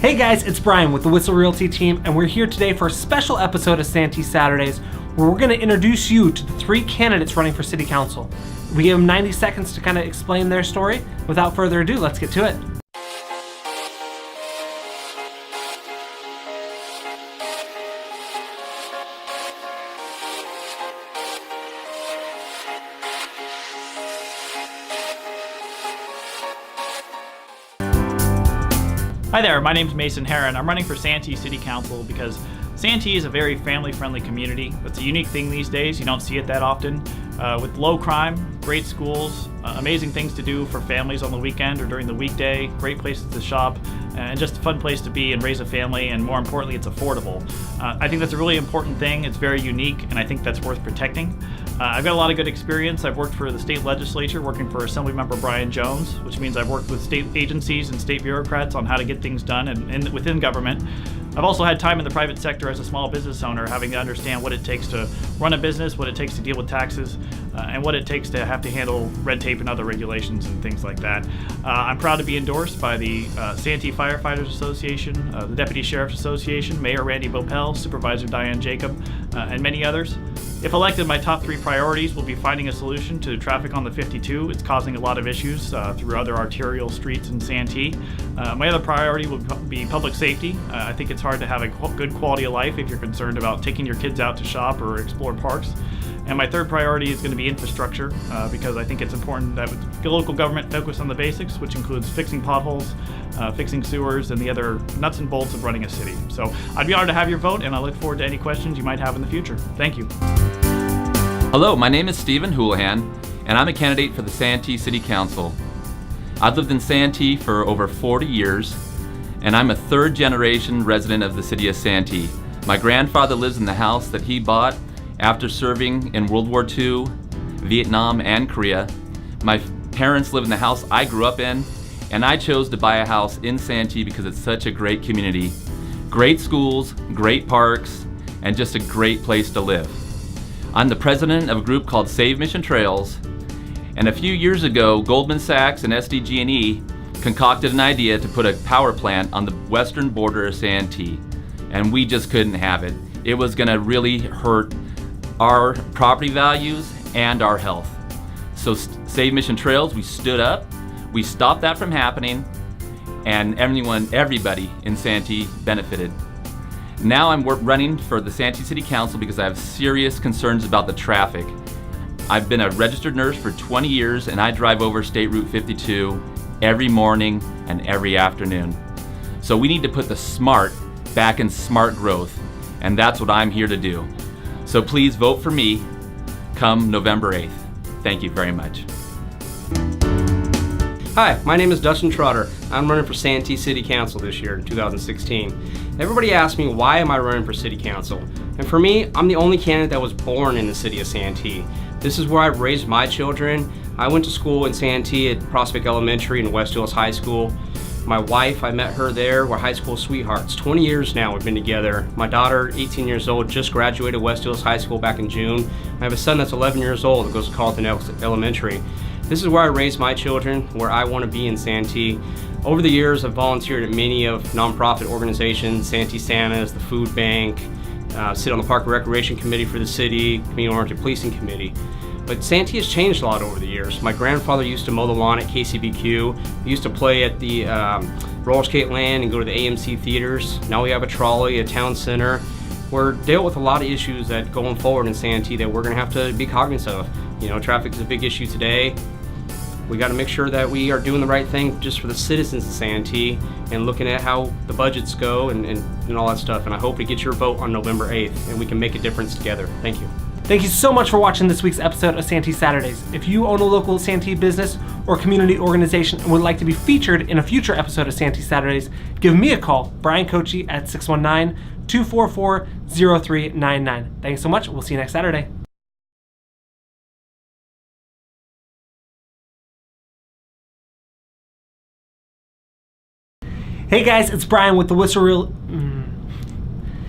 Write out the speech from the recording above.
Hey guys, it's Brian with the Whissel Realty team, and we're here today for a special episode of Santee Saturdays, where we're going to introduce you to the 3 candidates running for City Council. We give them 90 seconds to kind of explain their story. Without further ado, let's get to it. Hi there, my name is Mason Herron. I'm running for Santee City Council because Santee is a very family-friendly community. It's a unique thing these days. You don't see it that often. With low crime, great schools, amazing things to do for families on the weekend or during the weekday, great places to shop, and just a fun place to be and raise a family, and more importantly, it's affordable. I think that's a really important thing. It's very unique, and I think that's worth protecting. I've got a lot of good experience. I've worked for the state legislature, working for Assemblymember Brian Jones, which means I've worked with state agencies and state bureaucrats on how to get things done and within government. I've also had time in the private sector as a small business owner, having to understand what it takes to run a business, what it takes to deal with taxes, and what it takes to have to handle red tape and other regulations and things like that. I'm proud to be endorsed by the Santee Firefighters Association, the Deputy Sheriff's Association, Mayor Randy Bopel, Supervisor Diane Jacob, and many others. If elected, my top 3 priorities will be finding a solution to traffic on the 52. It's causing a lot of issues through other arterial streets in Santee. My other priority will be public safety. I think it's hard to have a good quality of life if you're concerned about taking your kids out to shop or explore parks. And my third priority is going to be infrastructure, because I think it's important that the local government focus on the basics, which includes fixing potholes, fixing sewers, and the other nuts and bolts of running a city. So I'd be honored to have your vote, and I look forward to any questions you might have in the future. Thank you. Hello, my name is Stephen Houlihan, and I'm a candidate for the Santee City Council. I've lived in Santee for over 40 years, and I'm a 3rd-generation resident of the city of Santee. My grandfather lives in the house that he bought after serving in World War II, Vietnam, and Korea. My parents live in the house I grew up in, and I chose to buy a house in Santee because it's such a great community. Great schools, great parks, and just a great place to live. I'm the president of a group called Save Mission Trails, and a few years ago, Goldman Sachs and SDG&E concocted an idea to put a power plant on the western border of Santee, and we just couldn't have it. It was gonna really hurt our property values and our health. So Save Mission Trails, we stood up, we stopped that from happening, and everybody in Santee benefited. Now I'm running for the Santee City Council because I have serious concerns about the traffic. I've been a registered nurse for 20 years, and I drive over State Route 52 every morning and every afternoon. So we need to put the smart back in smart growth, and that's what I'm here to do. So please vote for me come November 8th. Thank you very much. Hi, my name is Dustin Trotter. I'm running for Santee City Council this year in 2016. Everybody asks me, why am I running for City Council? And for me, I'm the only candidate that was born in the city of Santee. This is where I've raised my children. I went to school in Santee at Prospect Elementary and West Hills High School. My wife, I met her there. We're high school sweethearts. 20 years now we've been together. My daughter, 18 years old, just graduated West Hills High School back in June. I have a son that's 11 years old that goes to Carlton Elementary. This is where I raise my children, where I want to be in Santee. Over the years, I've volunteered at many of nonprofit organizations, Santee Santas, the Food Bank, sit on the Park and Recreation Committee for the city, Community-Oriented Policing Committee. But Santee has changed a lot over the years. My grandfather used to mow the lawn at KCBQ. He used to play at the roller skate land and go to the AMC theaters. Now we have a trolley, a town center. We're dealing with a lot of issues that going forward in Santee that we're gonna have to be cognizant of. You know, traffic is a big issue today. We got to make sure that we are doing the right thing just for the citizens of Santee and looking at how the budgets go and all that stuff. And I hope to get your vote on November 8th and we can make a difference together. Thank you. Thank you so much for watching this week's episode of Santee Saturdays. If you own a local Santee business or community organization and would like to be featured in a future episode of Santee Saturdays, give me a call, Brian Kochi, at 619-244-0399. Thanks so much. We'll see you next Saturday. Hey guys, it's Brian with the Whissel Realty.